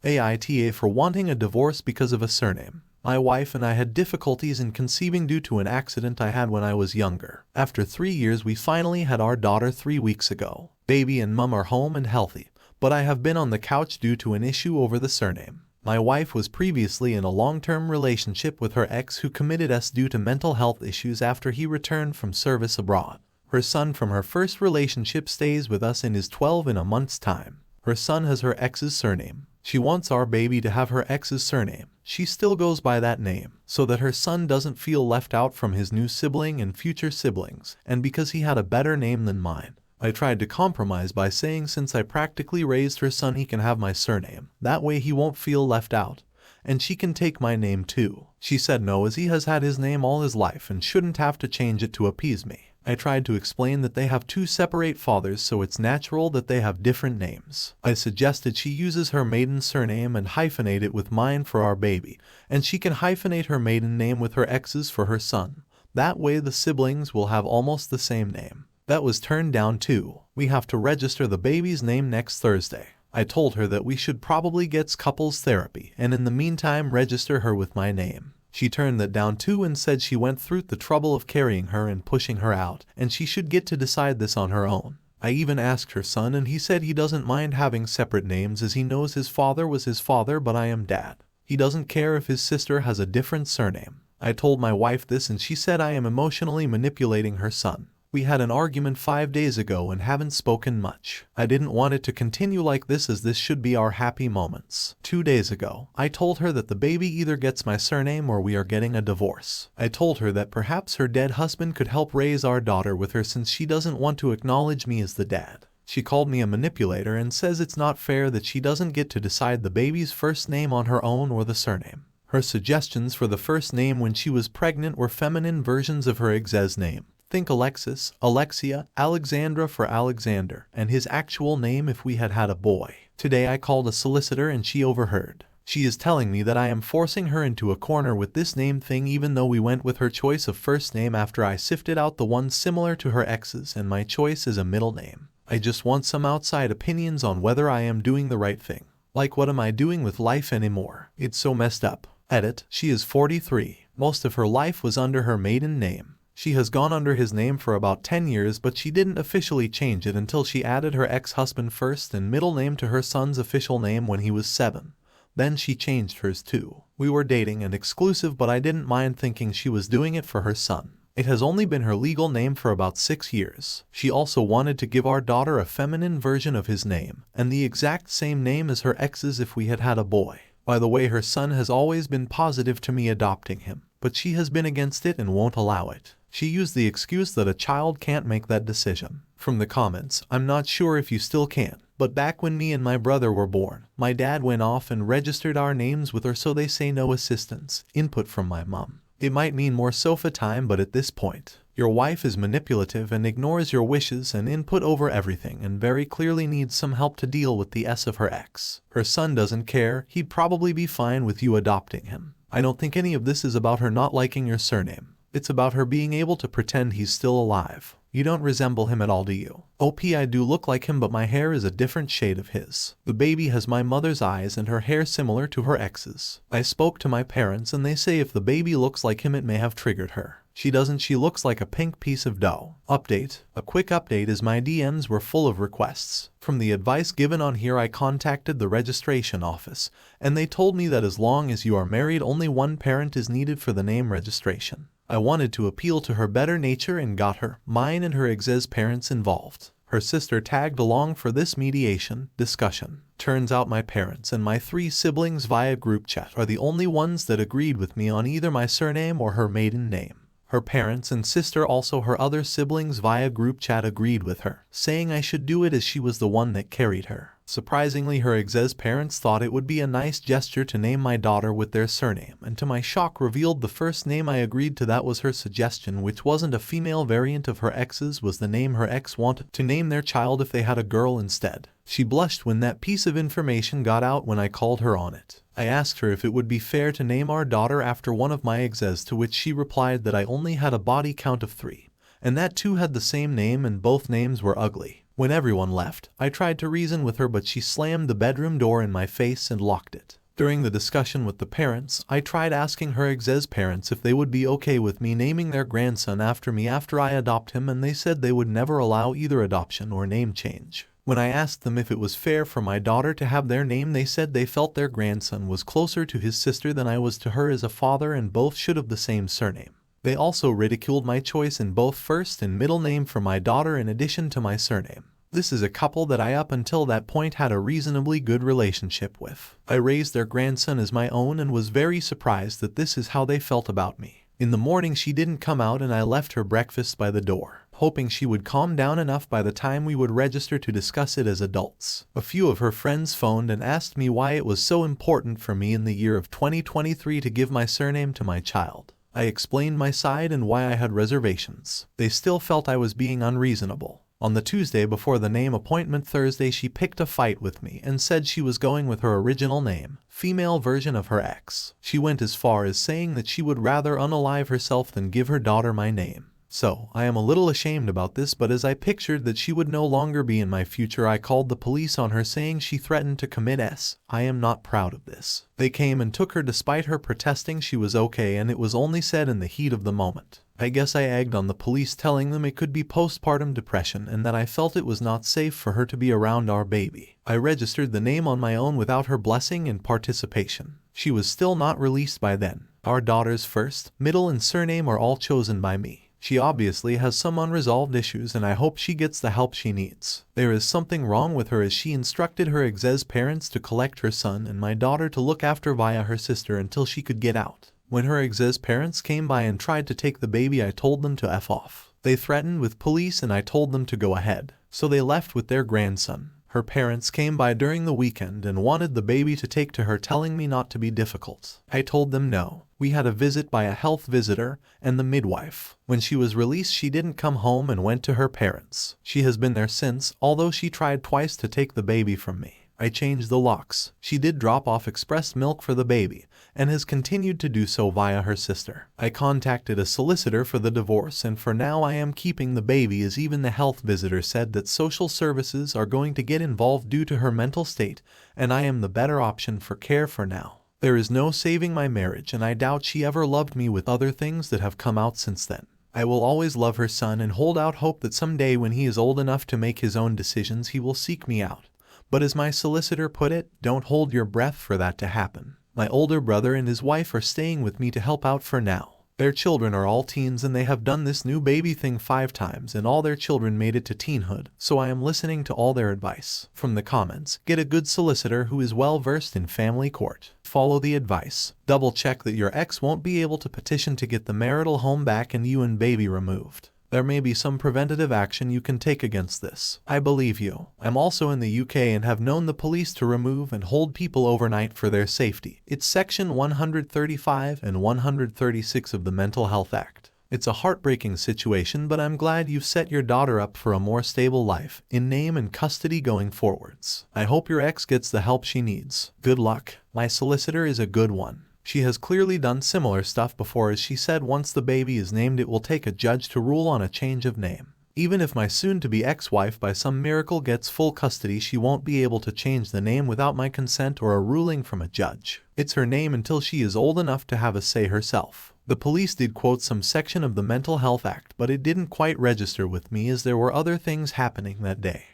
AITA for wanting a divorce because of a surname. My wife and I had difficulties in conceiving due to an accident I had when I was younger. After 3 years we finally had our daughter 3 weeks ago. Baby and mum are home and healthy, but I have been on the couch due to an issue over the surname. My wife was previously in a long-term relationship with her ex who committed us due to mental health issues after he returned from service abroad. Her son from her first relationship stays with us and is 12 in a month's time. Her son has her ex's surname. She wants our baby to have her ex's surname. She still goes by that name, so that her son doesn't feel left out from his new sibling and future siblings, and because he had a better name than mine. I tried to compromise by saying since I practically raised her son he can have my surname, that way he won't feel left out, and she can take my name too. She said no as he has had his name all his life and shouldn't have to change it to appease me. I tried to explain that they have 2 separate fathers so it's natural that they have different names. I suggested she uses her maiden surname and hyphenate it with mine for our baby, and she can hyphenate her maiden name with her ex's for her son. That way the siblings will have almost the same name. That was turned down too. We have to register the baby's name next Thursday. I told her that we should probably get couples therapy and in the meantime register her with my name. She turned that down too and said she went through the trouble of carrying her and pushing her out, and she should get to decide this on her own. I even asked her son and he said he doesn't mind having separate names as he knows his father was his father but I am dad. He doesn't care if his sister has a different surname. I told my wife this and she said I am emotionally manipulating her son. We had an argument 5 days ago and haven't spoken much. I didn't want it to continue like this as this should be our happy moments. 2 days ago, I told her that the baby either gets my surname or we are getting a divorce. I told her that perhaps her dead husband could help raise our daughter with her since she doesn't want to acknowledge me as the dad. She called me a manipulator and says it's not fair that she doesn't get to decide the baby's first name on her own or the surname. Her suggestions for the first name when she was pregnant were feminine versions of her ex's name. Think Alexis, Alexia, Alexandra for Alexander, and his actual name if we had had a boy. Today I called a solicitor and she overheard. She is telling me that I am forcing her into a corner with this name thing even though we went with her choice of first name after I sifted out the ones similar to her ex's and my choice is a middle name. I just want some outside opinions on whether I am doing the right thing. Like what am I doing with life anymore? It's so messed up. Edit. She is 43. Most of her life was under her maiden name. She has gone under his name for about 10 years but she didn't officially change it until she added her ex-husband first and middle name to her son's official name when he was 7. Then she changed hers too. We were dating and exclusive but I didn't mind thinking she was doing it for her son. It has only been her legal name for about 6 years. She also wanted to give our daughter a feminine version of his name and the exact same name as her ex's if we had had a boy. By the way, her son has always been positive to me adopting him, but she has been against it and won't allow it. She used the excuse that a child can't make that decision. From the comments, I'm not sure if you still can, but back when me and my brother were born, my dad went off and registered our names with her so they say no assistance, input from my mom. It might mean more sofa time but at this point, your wife is manipulative and ignores your wishes and input over everything and very clearly needs some help to deal with the S of her ex. Her son doesn't care, he'd probably be fine with you adopting him. I don't think any of this is about her not liking your surname. It's about her being able to pretend he's still alive. You don't resemble him at all, do you? OP, I do look like him but my hair is a different shade of his. The baby has my mother's eyes and her hair similar to her ex's. I spoke to my parents and they say if the baby looks like him it may have triggered her. She doesn't, she looks like a pink piece of dough. Update. A quick update is my DMs were full of requests. From the advice given on here I contacted the registration office, and they told me that as long as you are married only one parent is needed for the name registration. I wanted to appeal to her better nature and got her, mine and her ex's parents involved. Her sister tagged along for this mediation discussion. Turns out my parents and my 3 siblings via group chat are the only ones that agreed with me on either my surname or her maiden name. Her parents and sister, also her other siblings via group chat, agreed with her, saying I should do it as she was the one that carried her. Surprisingly, her ex's parents thought it would be a nice gesture to name my daughter with their surname, and to my shock revealed the first name I agreed to that was her suggestion, which wasn't a female variant of her ex's, was the name her ex wanted to name their child if they had a girl instead. She blushed when that piece of information got out when I called her on it. I asked her if it would be fair to name our daughter after one of my exes, to which she replied that I only had a body count of 3, and that 2 had the same name and both names were ugly. When everyone left, I tried to reason with her, but she slammed the bedroom door in my face and locked it. During the discussion with the parents, I tried asking her ex's parents if they would be okay with me naming their grandson after me after I adopt him, and they said they would never allow either adoption or name change. When I asked them if it was fair for my daughter to have their name, they said they felt their grandson was closer to his sister than I was to her as a father, and both should have the same surname. They also ridiculed my choice in both first and middle name for my daughter in addition to my surname. This is a couple that I up until that point had a reasonably good relationship with. I raised their grandson as my own and was very surprised that this is how they felt about me. In the morning she didn't come out and I left her breakfast by the door, hoping she would calm down enough by the time we would register to discuss it as adults. A few of her friends phoned and asked me why it was so important for me in the year of 2023 to give my surname to my child. I explained my side and why I had reservations. They still felt I was being unreasonable. On the Tuesday before the name appointment Thursday, she picked a fight with me and said she was going with her original name, female version of her ex. She went as far as saying that she would rather unalive herself than give her daughter my name. So, I am a little ashamed about this, but as I pictured that she would no longer be in my future, I called the police on her, saying she threatened to commit S. I am not proud of this. They came and took her despite her protesting she was okay, and it was only said in the heat of the moment. I guess I egged on the police, telling them it could be postpartum depression and that I felt it was not safe for her to be around our baby. I registered the name on my own without her blessing and participation. She was still not released by then. Our daughter's first, middle, and surname are all chosen by me. She obviously has some unresolved issues, and I hope she gets the help she needs. There is something wrong with her, as she instructed her ex's parents to collect her son and my daughter to look after via her sister until she could get out. When her ex's parents came by and tried to take the baby, I told them to F off. They threatened with police and I told them to go ahead. So they left with their grandson. Her parents came by during the weekend and wanted the baby to take to her, telling me not to be difficult. I told them no. We had a visit by a health visitor and the midwife. When she was released, she didn't come home and went to her parents. She has been there since, although she tried twice to take the baby from me. I changed the locks. She did drop off express milk for the baby and has continued to do so via her sister. I contacted a solicitor for the divorce, and for now I am keeping the baby, as even the health visitor said that social services are going to get involved due to her mental state, and I am the better option for care for now. There is no saving my marriage, and I doubt she ever loved me with other things that have come out since then. I will always love her son and hold out hope that someday when he is old enough to make his own decisions, he will seek me out. But as my solicitor put it, don't hold your breath for that to happen. My older brother and his wife are staying with me to help out for now. Their children are all teens and they have done this new baby thing 5 times, and all their children made it to teenhood, so I am listening to all their advice. From the comments, get a good solicitor who is well versed in family court. Follow the advice. Double check that your ex won't be able to petition to get the marital home back and you and baby removed. There may be some preventative action you can take against this. I believe you. I'm also in the UK and have known the police to remove and hold people overnight for their safety. It's section 135 and 136 of the Mental Health Act. It's a heartbreaking situation, but I'm glad you've set your daughter up for a more stable life in name and custody going forwards. I hope your ex gets the help she needs. Good luck. My solicitor is a good one. She has clearly done similar stuff before, as she said once the baby is named it will take a judge to rule on a change of name. Even if my soon-to-be ex-wife by some miracle gets full custody, she won't be able to change the name without my consent or a ruling from a judge. It's her name until she is old enough to have a say herself. The police did quote some section of the Mental Health Act, but it didn't quite register with me as there were other things happening that day.